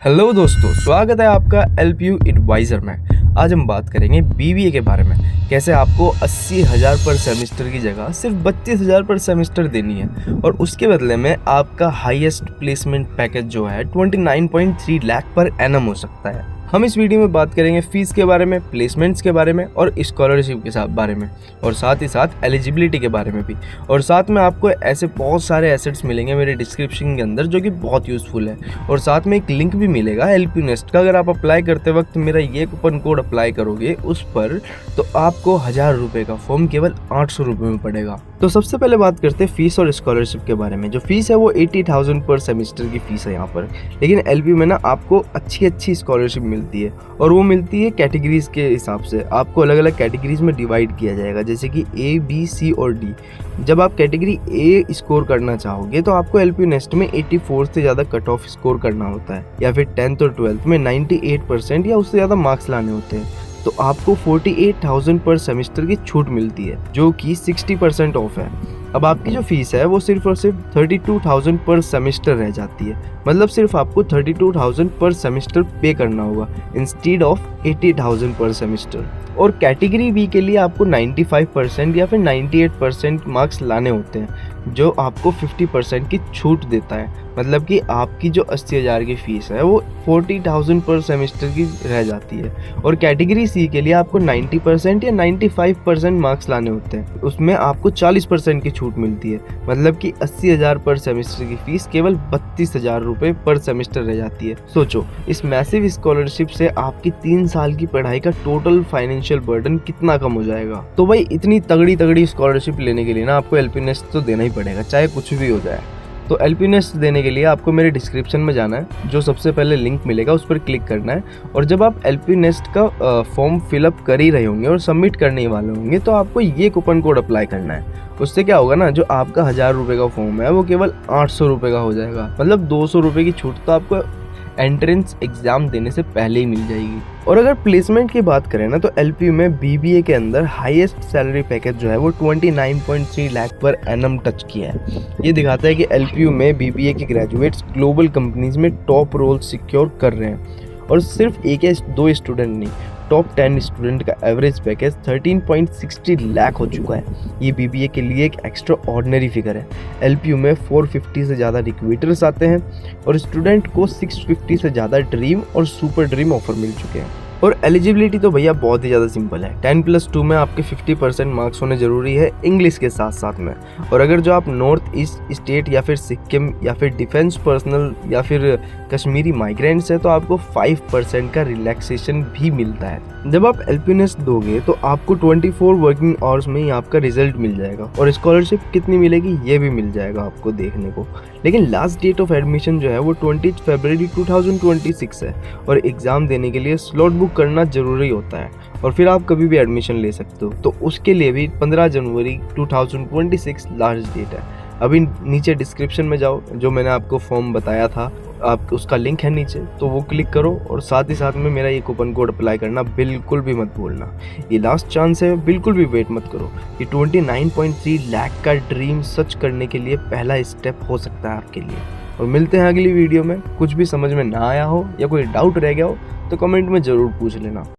Hello दोस्तों, स्वागत है आपका एलपीयू एडवाइज़र में। आज हम बात करेंगे बीबीए के बारे में। कैसे आपको 80,000 पर सेमेस्टर की जगह सिर्फ 32,000 पर सेमेस्टर देनी है और उसके बदले में आपका हाईएस्ट प्लेसमेंट पैकेज जो है 29.3 लाख पर एनम हो सकता है। हम इस वीडियो में बात करेंगे फीस के बारे में, प्लेसमेंट्स के बारे में और स्कॉलरशिप के बारे में, और साथ ही साथ एलिजिबिलिटी के बारे में भी। और साथ में आपको ऐसे बहुत सारे एसेट्स मिलेंगे मेरे डिस्क्रिप्शन के अंदर जो कि बहुत यूज़फुल है। और साथ में एक लिंक भी मिलेगा एलपीयू नेस्ट का। अगर आप अप्लाई करते वक्त मेरा ये कूपन कोड अप्लाई करोगे उस पर, तो आपको 1000 रुपये का फॉर्म केवल 800 रुपये में पड़ेगा। तो सबसे पहले बात करते हैं फीस और स्कॉलरशिप के बारे में। जो फीस है वो 80,000 पर सेमेस्टर की फीस है यहाँ पर, लेकिन एलपीयू में ना आपको अच्छी स्कॉलरशिप मिलती है और वो मिलती है कैटेगरीज के हिसाब से। आपको अलग अलग कैटेगरीज में डिवाइड किया जाएगा, जैसे कि ए, बी, सी और डी। जब आप कैटेगरी ए स्कोर करना चाहोगे तो आपको एलपीयू नेस्ट में 84 से ज़्यादा कट ऑफ स्कोर करना होता है, या फिर 10th और 12th में 98% या उससे ज़्यादा मार्क्स लाने होते हैं। तो आपको 48,000 पर सेमेस्टर की छूट मिलती है, जो कि 60% ऑफ है। अब आपकी जो फीस है वो सिर्फ और सिर्फ 32,000 पर सेमेस्टर रह जाती है। मतलब सिर्फ आपको 32,000 पर सेमेस्टर पे करना होगा इंस्टेड ऑफ 80,000 पर सेमेस्टर। और कैटेगरी बी के लिए आपको 95% या फिर 98% मार्क्स लाने होते हैं, जो आपको 50% की छूट देता है। मतलब कि आपकी जो 80,000 की फ़ीस है वो 40,000 पर सेमेस्टर की रह जाती है। और कैटेगरी सी के लिए आपको 90% या 95% मार्क्स लाने होते हैं, उसमें आपको 40% की छूट मिलती है। मतलब कि 80,000 पर सेमेस्टर की फ़ीस केवल 32,000 रुपये पर सेमेस्टर रह जाती है। सोचो, इस मैसिव स्कॉलरशिप से आपकी 3 साल की पढ़ाई का टोटल फाइनेंशियल बर्डन कितना कम हो जाएगा। तो भाई इतनी तगड़ी स्कॉलरशिप लेने के लिए ना आपको एलपीयू नेस्ट तो देना ही पड़ेगा, चाहे कुछ भी हो जाए। तो एलपीयू नेस्ट देने के लिए आपको मेरे डिस्क्रिप्शन में जाना है, जो सबसे पहले लिंक मिलेगा उस पर क्लिक करना है। और जब आप एलपीयू नेस्ट का फॉर्म फिलअप कर ही रहे होंगे और सबमिट करने वाले होंगे, तो आपको ये कूपन कोड अप्लाई करना है। उससे क्या होगा ना, जो आपका 1000 रुपये का फॉर्म है वो केवल 800 रुपये का हो जाएगा। मतलब 200 रुपये की छूट तो आपको एंट्रेंस एग्जाम देने से पहले ही मिल जाएगी। और अगर प्लेसमेंट की बात करें ना, तो एलपीयू में बीबीए के अंदर हाईएस्ट सैलरी पैकेज जो है वो 29.3 लाख पर एनम टच किया है। ये दिखाता है कि एलपीयू में बीबीए के ग्रेजुएट्स ग्लोबल कंपनीज में टॉप रोल सिक्योर कर रहे हैं। और सिर्फ एक या दो स्टूडेंट नहीं, टॉप 10 स्टूडेंट का एवरेज पैकेज 13.60 लाख हो चुका है। ये बीबीए के लिए एक एक्स्ट्रा ऑर्डिनरी फिगर है। एलपीयू में 450 से ज़्यादा रिक्रूटर्स आते हैं और स्टूडेंट को 650 से ज़्यादा ड्रीम और सुपर ड्रीम ऑफर मिल चुके हैं। और एलिजिबिलिटी तो भैया बहुत ही ज़्यादा सिंपल है। 10+2 में आपके 50% मार्क्स होने ज़रूरी है इंग्लिश के साथ साथ में। और अगर जो आप नॉर्थ ईस्ट स्टेट या फिर सिक्किम या फिर डिफेंस पर्सनल या फिर कश्मीरी माइग्रेंट्स है, तो आपको 5% का रिलैक्सेशन भी मिलता है। जब आप एलपीयू नेस्ट दोगे तो आपको 24 वर्किंग आवर्स में ही आपका रिजल्ट मिल जाएगा, और स्कॉलरशिप कितनी मिलेगी ये भी मिल जाएगा आपको देखने को। लेकिन लास्ट डेट ऑफ एडमिशन जो है वो 20 फरवरी 2026 है, और एग्ज़ाम देने के लिए स्लॉट बुक करना ज़रूरी होता है। और फिर आप कभी भी एडमिशन ले सकते हो, तो उसके लिए भी 15 जनवरी 2026 लास्ट डेट है। अभी नीचे डिस्क्रिप्शन में जाओ, जो मैंने आपको फॉर्म बताया था आप उसका लिंक है नीचे, तो वो क्लिक करो। और साथ ही साथ में मेरा ये कूपन कोड अप्लाई करना बिल्कुल भी मत भूलना। ये लास्ट चांस है, बिल्कुल भी वेट मत करो। ये 29.3 लाख का ड्रीम सच करने के लिए पहला स्टेप हो सकता है आपके लिए। और मिलते हैं अगली वीडियो में। कुछ भी समझ में ना आया हो या कोई डाउट रह गया हो तो कमेंट में ज़रूर पूछ लेना।